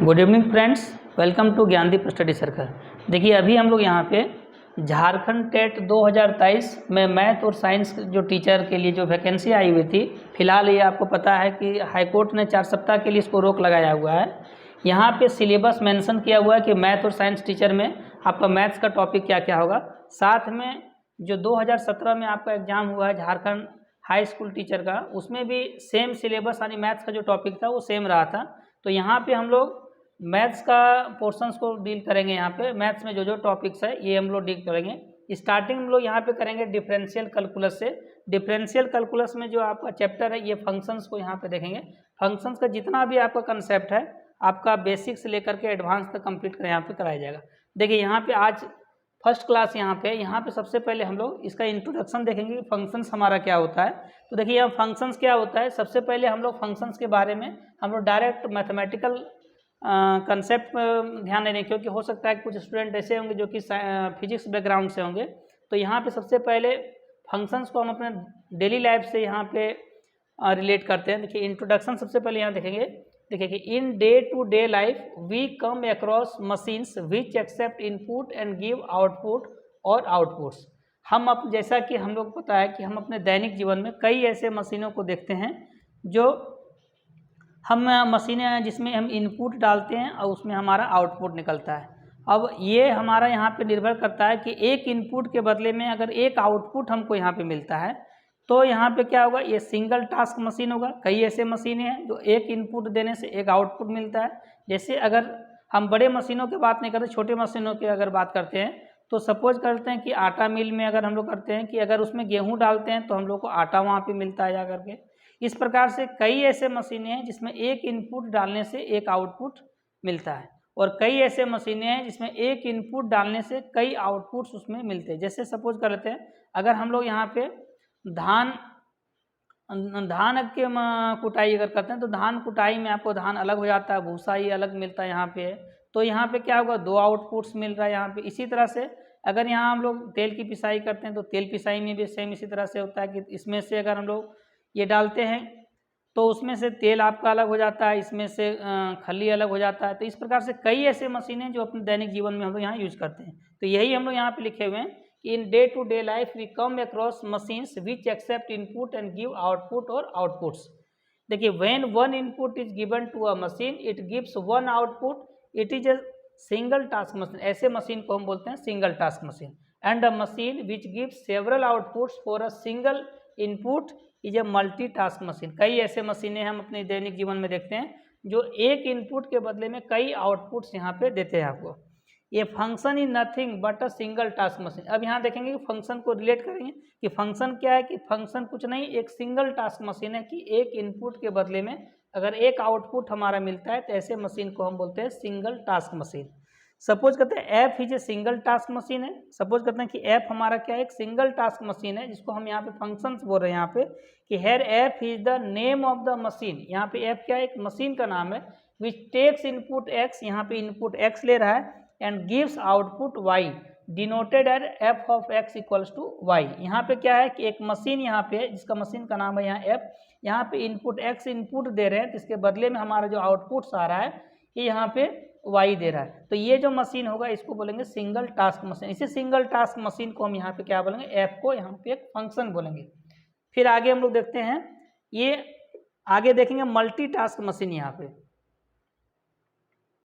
Good evening friends, welcome to Gyandeep study circle. देखिए अभी हम लोग यहाँ पे झारखंड टेट 2023 में मैथ और साइंस जो टीचर के लिए जो वैकेंसी आई हुई थी, फिलहाल ये आपको पता है कि हाई कोर्ट ने 4 सप्ताह के लिए इसको रोक लगाया हुआ है। यहाँ पे सिलेबस मेंशन किया हुआ है कि मैथ और साइंस टीचर में आपका मैथ्स का टॉपिक क्या क्या होगा। साथ में जो 2017 में आपका एग्जाम हुआ है झारखंड हाई स्कूल टीचर का, उसमें भी सेम सिलेबस यानी मैथ्स का जो टॉपिक था वो सेम रहा था। तो यहाँ पे हम लोग मैथ्स का पोर्शंस को डील करेंगे। यहाँ पे मैथ्स में जो जो टॉपिक्स है ये हम लोग डील करेंगे। स्टार्टिंग हम लोग यहाँ पे करेंगे डिफरेंशियल कैलकुलस से। डिफरेंशियल कैलकुलस में जो आपका चैप्टर है ये फंक्शंस को यहाँ पे देखेंगे। फंक्शंस का जितना भी आपका कंसेप्ट है आपका बेसिक से लेकर के एडवांस तक कंप्लीट कर यहाँ पे कराया जाएगा। देखिए यहाँ पे आज फर्स्ट क्लास यहाँ पे सबसे पहले हम लोग इसका इंट्रोडक्शन देखेंगे कि फंक्शंस हमारा क्या होता है। तो देखिए यहाँ फंक्शंस क्या होता है, सबसे पहले हम लोग फंक्शंस के बारे में हम लोग डायरेक्ट मैथमेटिकल कंसेप्ट ध्यान देने, क्योंकि हो सकता है कि कुछ स्टूडेंट ऐसे होंगे जो कि फिजिक्स बैकग्राउंड से होंगे। तो यहाँ पे सबसे पहले फंक्शंस को हम अपने डेली लाइफ से यहाँ पे रिलेट करते हैं। देखिए इंट्रोडक्शन सबसे पहले यहाँ देखेंगे। देखिए कि in day to day life we come across machines which accept input and give output और आउटपुट्स। हम जैसा कि हम लोग पता है कि हम अपने दैनिक जीवन में कई ऐसे मशीनों को देखते हैं जो हम मशीनें हैं जिसमें हम इनपुट डालते हैं और उसमें हमारा आउटपुट निकलता है। अब ये हमारा यहाँ पे निर्भर करता है कि एक इनपुट के बदले में अगर एक आउटपुट हमको यहाँ पे मिलता है तो यहाँ पे क्या होगा, ये सिंगल टास्क मशीन होगा। कई ऐसे मशीनें हैं जो एक इनपुट देने से एक आउटपुट मिलता है। जैसे अगर हम बड़े मशीनों की बात नहीं करते, छोटे मशीनों की अगर बात करते हैं तो सपोज करते हैं कि आटा मिल में अगर हम लोग करते हैं कि अगर उसमें गेहूँ डालते हैं तो हम लोग को आटा वहाँ पर मिलता है जा करके। इस प्रकार से कई ऐसे मशीनें हैं जिसमें एक इनपुट डालने से एक आउटपुट मिलता है, और कई ऐसे मशीनें हैं जिसमें एक इनपुट डालने से कई आउटपुट्स उसमें मिलते हैं। जैसे सपोज कर लेते हैं अगर हम लोग यहाँ पे धान के कुटाई अगर करते हैं तो धान कुटाई में आपको धान अलग हो जाता है, भूसा ही अलग मिलता है यहाँ पे। तो यहाँ पे क्या होगा, 2 आउटपुट्स मिल रहा है यहाँ पे। इसी तरह से अगर यहाँ हम लोग तेल की पिसाई करते हैं तो तेल पिसाई में भी सेम इसी तरह से होता है कि इसमें से अगर हम लोग ये डालते हैं तो उसमें से तेल आपका अलग हो जाता है, इसमें से खली अलग हो जाता है। तो इस प्रकार से कई ऐसे मशीनें जो अपने दैनिक जीवन में हम लोग यहाँ यूज करते हैं। तो यही हम लोग यहाँ पे लिखे हुए हैं कि in day to day life we come across machines which accept input and give output और आउटपुट्स। देखिए when one input is given to a machine it gives one output, it is a single task machine. ऐसे machine को हम बोलते हैं single task machine. And a machine which gives several outputs for a single input is a multi task machine. कई ऐसे मशीनें हम अपने दैनिक जीवन में देखते हैं जो एक इनपुट के बदले में कई आउटपुट्स यहाँ पे देते हैं आपको। ये function is nothing but a single task machine. अब यहाँ देखेंगे कि फंक्शन को रिलेट करेंगे कि फंक्शन क्या है, कि फंक्शन कुछ नहीं एक सिंगल टास्क मशीन है कि एक इनपुट के बदले में अगर एक आउटपुट हमारा मिलता है तो ऐसे मशीन को हम बोलते हैं सिंगल टास्क मशीन। सपोज करते हैं F is a single task machine है। सपोज करते हैं कि एफ हमारा क्या है, एक सिंगल टास्क मशीन है जिसको हम यहाँ पे फंक्शंस बोल रहे हैं यहाँ पे कि here F is the name of the machine. यहाँ पे एफ क्या है, एक मशीन का नाम है विच टेक्स इनपुट एक्स, यहाँ पे इनपुट एक्स ले रहा है and gives output Y denoted at F of X equals to Y. यहाँ पे क्या है कि एक मशीन यहाँ पे जिसका मशीन का नाम है यहाँ एफ, यहाँ पे इनपुट एक्स इनपुट दे रहे हैं तो इसके बदले में हमारा जो आउटपुट्स आ रहा है ये यहाँ पे वाई दे रहा है। तो ये जो मशीन होगा इसको बोलेंगे सिंगल टास्क मशीन। इसी सिंगल टास्क मशीन को हम यहाँ पे क्या बोलेंगे, एफ को यहाँ पे एक फंक्शन बोलेंगे। फिर आगे हम लोग देखते हैं, ये आगे देखेंगे मल्टी टास्क मशीन। यहाँ पे